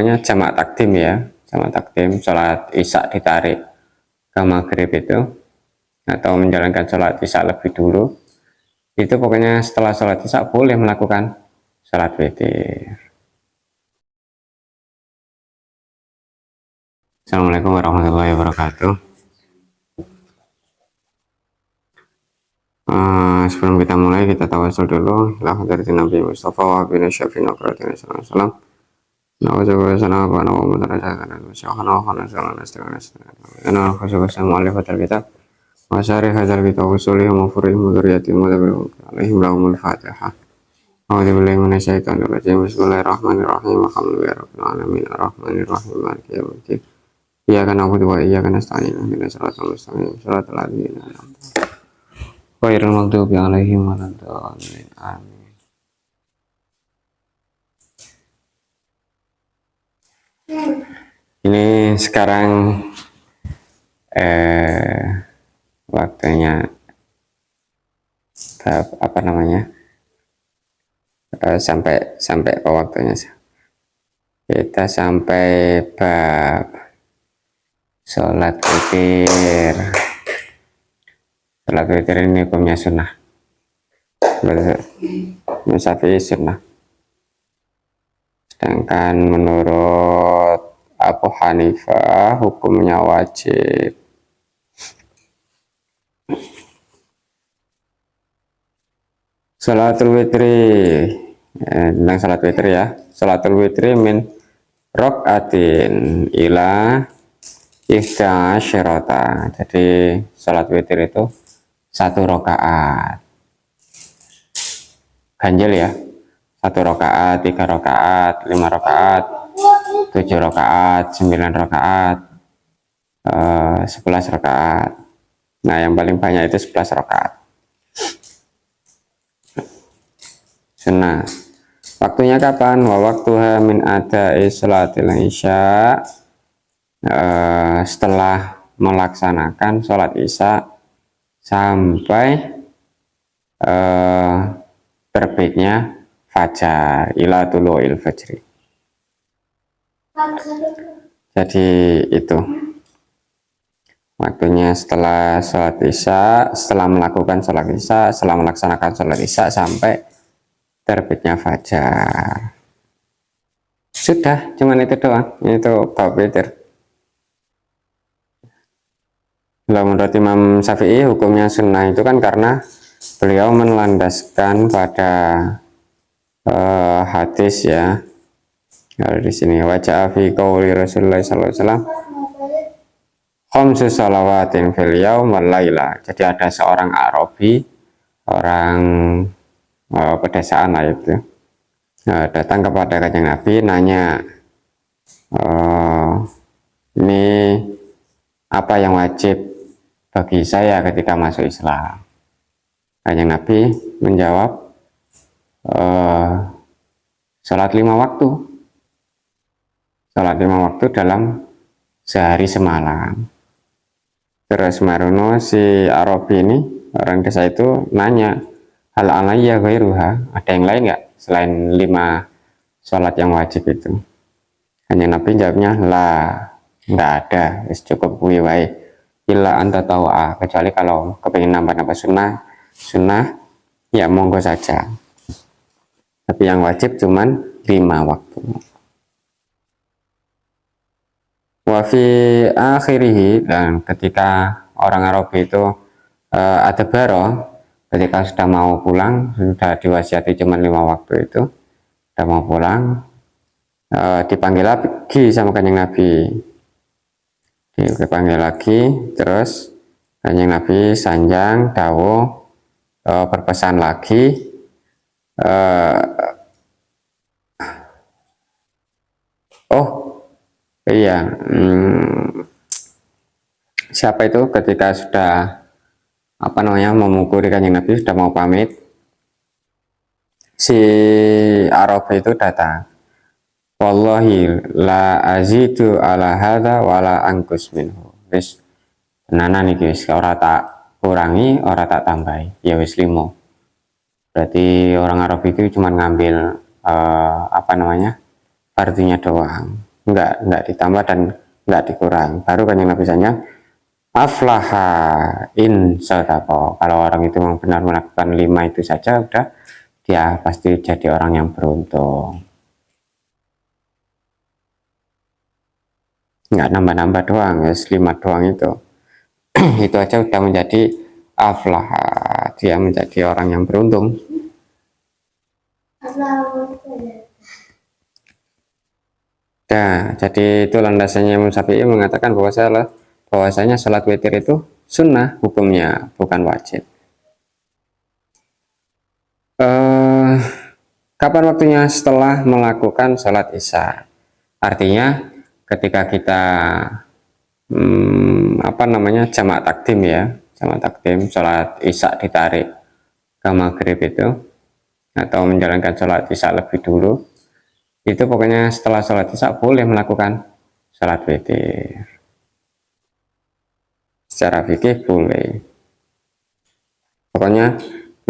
namanya jamak takdim ya, jamak takdim sholat isya ditarik ke maghrib itu, atau menjalankan sholat isya lebih dulu, itu pokoknya setelah sholat isya boleh melakukan sholat witir. Assalamualaikum warahmatullahi wabarakatuh. Sebelum kita mulai, kita tawasul dulu. La hadratin Nabi Mustafa wa bin Syafi'in Akratin sallallahu alaihi wasallam. Nawajaba sana wa nawa mudarajatan wa syahana wa khana sallallahu alaihi wasallam. Ana khusus mu'allifatul kitab wa syarih hadzal kitab usulih wa mufrih mudriyati mudabbir alaihim lahumul fatihah. A'udzu billahi minasyaitonir rajim. Bismillahirrahmanirrahim. Alhamdulillahirabbil alamin arrahmanirrahim maliki yaumiddin. Iyyaka na'budu wa iyyaka nasta'in. Ihdinas siratal mustaqim. Siratal ladzina an'amta 'alaihim ghairil maghdubi 'alaihim waladdallin. Amin. Ini sekarang waktunya apa namanya? Sampai ke waktunya kita sampai bab sholat witir. Sholat witir ini hukumnya sunnah, Syafi'i sunnah, sedangkan menurut Abu Hanifah hukumnya wajib. Sholatul witri, tentang sholat witri ya. Sholatul witri min rok'atin ila ihda syirota. Jadi sholat witir itu 1 rakaat. Ganjil ya. 1 rakaat, 3 rakaat, 5 rakaat, 7 rakaat, 9 rakaat, 11 rakaat. Nah, yang paling banyak itu 11 rakaat. Sunnah. Waktunya kapan? Wa waktuha min ada'i sholatil isya, setelah melaksanakan sholat isya sampai terbitnya fajar, ila tulu'il fajri. Jadi itu waktunya setelah sholat isya, setelah melakukan sholat isya, setelah melaksanakan sholat isya sampai terbitnya fajar. Sudah, cuman itu doang. Itu bab witir. Menurut Imam Syafi'i hukumnya sunnah itu kan karena beliau melandaskan pada hadis ya. Kalau di sini wajah fi qauli Rasulullah sallallahu alaihi wasallam khamsu shalawatin fil yaum wal laila. Jadi ada seorang Arabi, orang pedesaan lah itu, datang kepada Kanjeng Nabi nanya, ini apa yang wajib bagi saya ketika masuk Islam? Kanjeng Nabi menjawab, sholat 5 waktu. Sholat 5 waktu dalam sehari semalam. Terus marono si Arabi ini, orang desa itu nanya, hal alayya ghairuha, ada yang lain nggak selain 5 sholat yang wajib itu? Kanjeng Nabi jawabnya, lah, nggak ada, cukup kuwi wae. Illa anta tawa, kecuali kalau kepingin nambah-nambah sunnah ya monggo saja, tapi yang wajib cuman 5 waktu. Wa fi akhirih, dan ketika orang Arab itu ada baro, ketika sudah mau pulang, sudah diwasiati cuman 5 waktu itu, sudah mau pulang, dipanggil lagi sama Kanjeng Nabi. Dipanggil lagi, terus Kanjeng Nabi sanjang dawuh, berpesan lagi, oh iya, siapa itu ketika sudah apa namanya memukuli Kanjeng Nabi, sudah mau pamit, si Arab itu datang, wallahi la azidu ala hadza wala angkus minhu. Wis tenanan iki, wis ora tak kurangi, ora tak tambahi, ya wis 5. Berarti orang Arab itu cuma ngambil apa namanya, fardunya doang. enggak ditambah dan enggak dikurang. Baru kan yang lapisannya aflaha in sadaqa. Kalau orang itu memang benar melakukan 5 itu saja, udah dia pasti jadi orang yang beruntung. Enggak nambah-nambah doang, ya 5 doang itu. Itu aja udah menjadi aflaha, dia menjadi orang yang beruntung. Nah, jadi itu landasannya Imam Syafi'i mengatakan bahwasanya sholat witir itu sunnah hukumnya, bukan wajib. Kapan waktunya? Setelah melakukan sholat isya. Artinya ketika kita jamak takdim ya, jamak takdim sholat isya ditarik ke maghrib itu, atau menjalankan sholat isya lebih dulu, itu pokoknya setelah sholat isya boleh melakukan sholat witir. Secara fikih boleh, pokoknya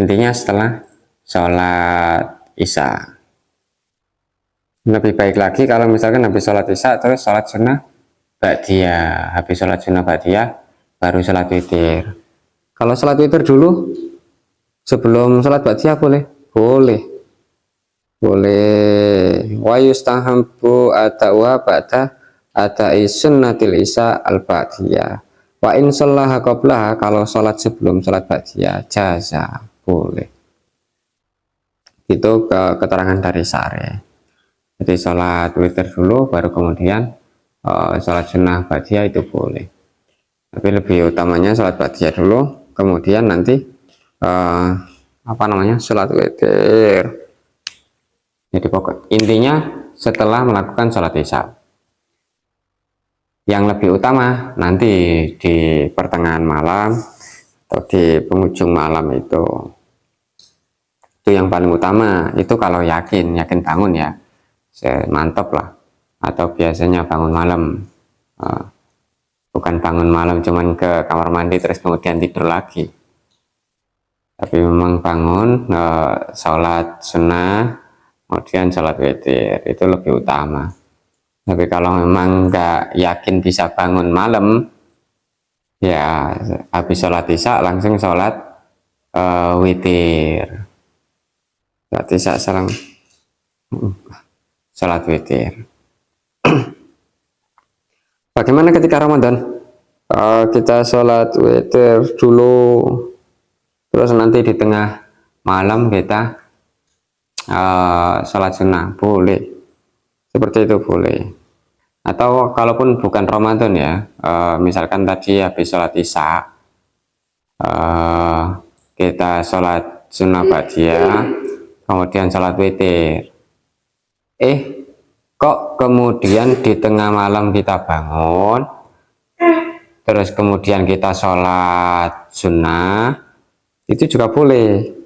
intinya setelah sholat isya. Lebih baik lagi kalau misalkan habis sholat isya terus sholat sunnah ba'diyah, habis sholat sunnah ba'diyah baru sholat witir. Kalau sholat witir dulu sebelum sholat ba'diyah boleh wa yustahabbu ata'wa ba'da ata'i sunnatil isya al ba'diyah wa in shallaha qablaha. Kalau sholat sebelum sholat ba'diyah jaza, boleh. Itu keterangan dari Syarih. Jadi sholat witir dulu baru kemudian sholat sunnah ba'diyah itu boleh, tapi lebih utamanya sholat ba'diyah dulu, kemudian nanti sholat witir. Jadi pokok intinya setelah melakukan sholat isya. Yang lebih utama nanti di pertengahan malam atau di penghujung malam itu yang paling utama. Itu kalau yakin bangun ya, mantap lah. Atau biasanya bangun malam, bukan bangun malam cuman ke kamar mandi terus kemudian tidur lagi, tapi memang bangun sholat sunnah kemudian sholat witir, itu lebih utama. Tapi kalau memang nggak yakin bisa bangun malam, ya habis sholat isya langsung sholat witir, sholat isya sholat witir. Bagaimana ketika Ramadan? Kita sholat witir dulu, terus nanti di tengah malam kita sholat sunnah, boleh. Seperti itu boleh. Atau kalaupun bukan Ramadan ya, misalkan tadi habis sholat isya, kita sholat sunnah ba'diyah, kemudian sholat witir. Kok kemudian di tengah malam kita bangun, terus kemudian kita sholat sunnah, itu juga boleh.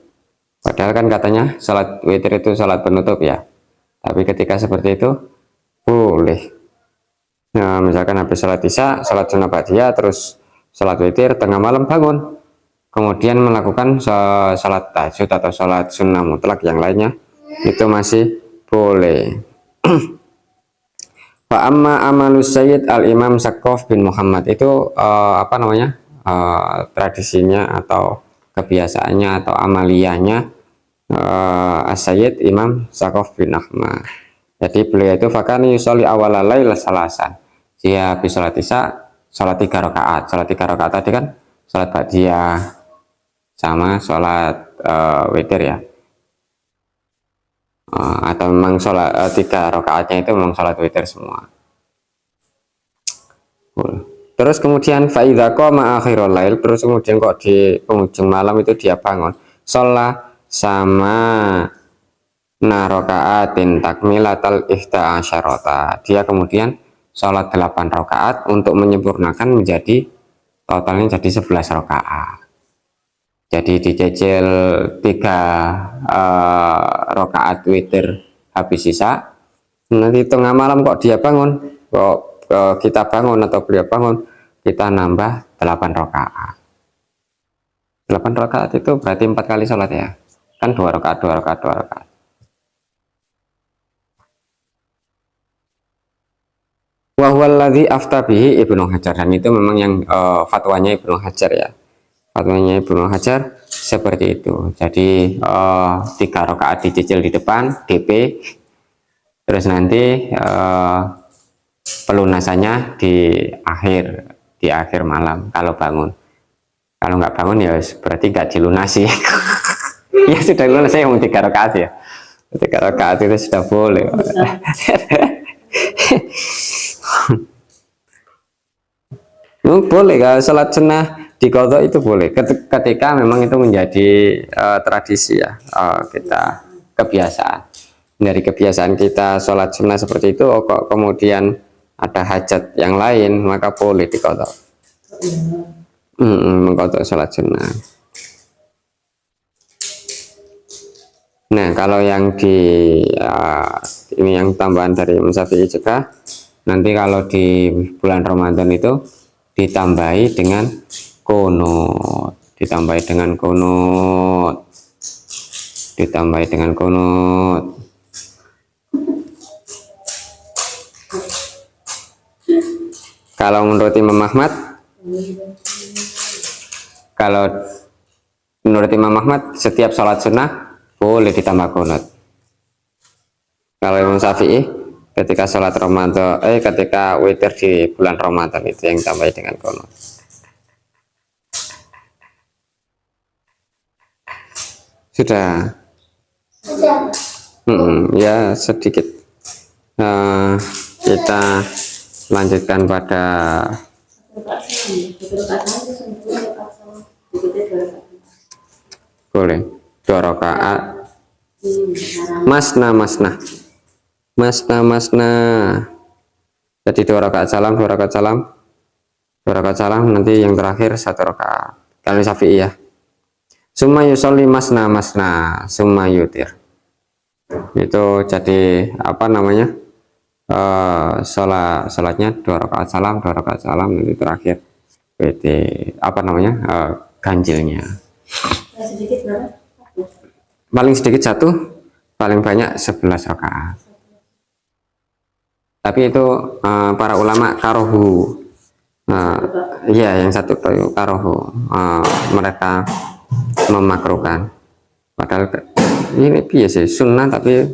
Padahal kan katanya sholat witir itu sholat penutup ya. Tapi ketika seperti itu boleh. Nah, misalkan habis sholat isya, sholat sunnah ba'diyah, terus sholat witir, tengah malam bangun, kemudian melakukan sholat tahajud atau sholat sunnah mutlak yang lainnya, itu masih boleh. Wa amma amalus sayyid al-imam Saqqaf bin Muhammad, itu tradisinya atau kebiasaannya atau amaliyahnya as-sayyid Imam Saqqaf bin Ahmad. Jadi beliau itu fakani yusolli awal lail salasan, dia habis sholat isya sholat 3 rakaat. Sholat 3 rakaat tadi kan sholat ba'diyah sama sholat witir ya, atau memang sholat 3 rakaatnya itu memang sholat witir semua. Terus kemudian fa'idha qama akhirul lail, terus kemudian kok di penghujung malam itu dia bangun sholat sama narokaatin takmilatal ihda asyarota, dia kemudian sholat 8 rakaat untuk menyempurnakan menjadi totalnya jadi 11 rakaat. Jadi dicecil 3 rakaat witir habis isya, nanti tengah malam kok dia bangun, kok kita bangun atau beliau bangun, kita nambah 8 rakaat. 8 rakaat itu berarti 4 kali sholat ya, kan 2 rakaat 2 rakaat 2 rakaat. Wa huwallazi afta bihi Ibnu Hajar, dan itu memang yang fatwanya Ibnu Hajar ya. Fatwanya Ibnu Hajar seperti itu. Jadi 3 rakaat dicicil di depan DP, terus nanti pelunasannya di akhir malam kalau bangun. Kalau nggak bangun ya berarti nggak dilunasi. Ya sudah lunas, saya mau 3 rakaat ya. 3 rakaat itu sudah boleh. Boleh kalau sholat sunnah di qadha itu boleh ketika memang itu menjadi tradisi ya, kita kebiasaan. Dari kebiasaan kita sholat sunnah seperti itu, kok kemudian ada hajat yang lain, maka boleh di qadha. Mengqadha sholat sunnah. Nah, kalau yang ini yang tambahan dari Imam Syafi'i juga, nanti kalau di bulan Ramadan itu ditambahi dengan qunut, Kalau menurut Imam Ahmad, setiap sholat sunnah boleh ditambah qunut. Kalau Imam Syafi'i ketika sholat Ramadan, ketika witir di bulan Ramadan itu yang ditambah dengan qunut. Sudah. Ya sedikit. Kita lanjutkan pada boleh 2 rakaat masna. Jadi 2 rakaat salam, 2 rakaat salam, nanti yang terakhir 1 rakaat. Kalau Syafi'i ya. Summa yusolli masna, summa yutir. Itu jadi apa namanya? Sholatnya 2 rakaat salam, nanti terakhir apa namanya? Ganjilnya. Paling sedikit 1, paling banyak 11 rakaat. Tapi itu para ulama karohu, ya yang 1 karohu, mereka memakruhkan. Padahal ini biasa sunnah tapi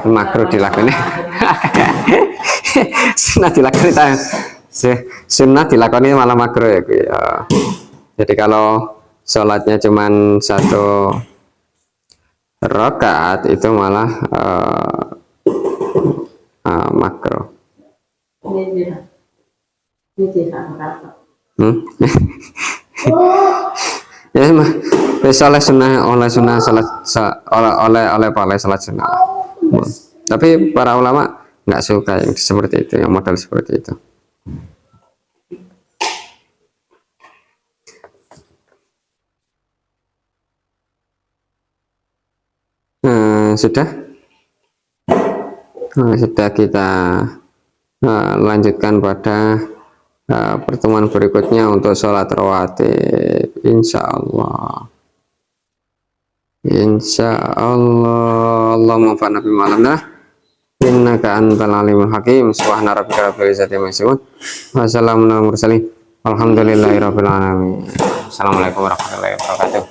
makruh dilakukan. Sunnah dilakoni malah makruh ya. Jadi kalau sholatnya cuman 1 rakaat itu malah makruh. Ya mah oleh sunnah salat sunnah. Tapi para ulama nggak suka yang seperti itu, yang model seperti itu. Sudah kita lanjutkan pada pertemuan berikutnya untuk sholat rawatib, insya Allah. Allahumma fa'na bima 'allamtana innaka antal alimul hakim. Subhana rabbika rabbil izzati amma yasifun wa salamun alal mursalin walhamdulillahi rabbil alamin. Assalamualaikum warahmatullahi wabarakatuh.